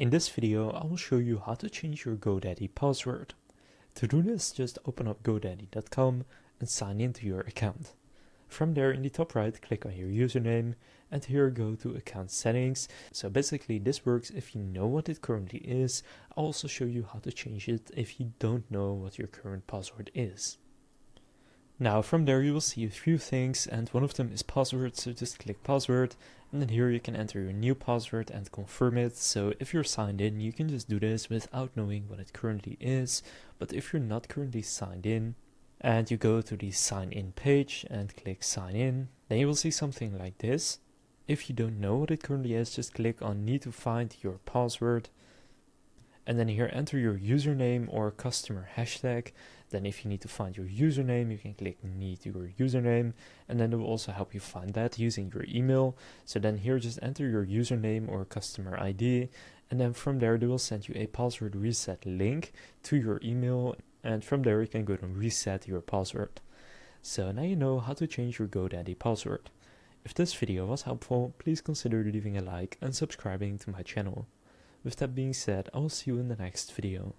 In this video, I will show you how to change your GoDaddy password. To do this, just open up GoDaddy.com and sign into your account. From there, in the top right, click on your username, and here go to account settings. So basically this works if you know what it currently is. I'll also show you how to change it if you don't know what your current password is. Now from there you will see a few things, and one of them is password, so just click password, and then here you can enter your new password and confirm it. So if you're signed in, you can just do this without knowing what it currently is. But if you're not currently signed in, and you go to the sign in page and click sign in, then you will see something like this. If you don't know what it currently is, just click on need to find your password, and then here enter your username or customer hashtag. Then if you need to find your username, you can click need your username, and then it will also help you find that using your email. So then here just enter your username or customer ID, and then from there they will send you a password reset link to your email, and from there you can go to reset your password. So now you know how to change your GoDaddy password. If this video was helpful, please consider leaving a like and subscribing to my channel. With that being said, I will see you in the next video.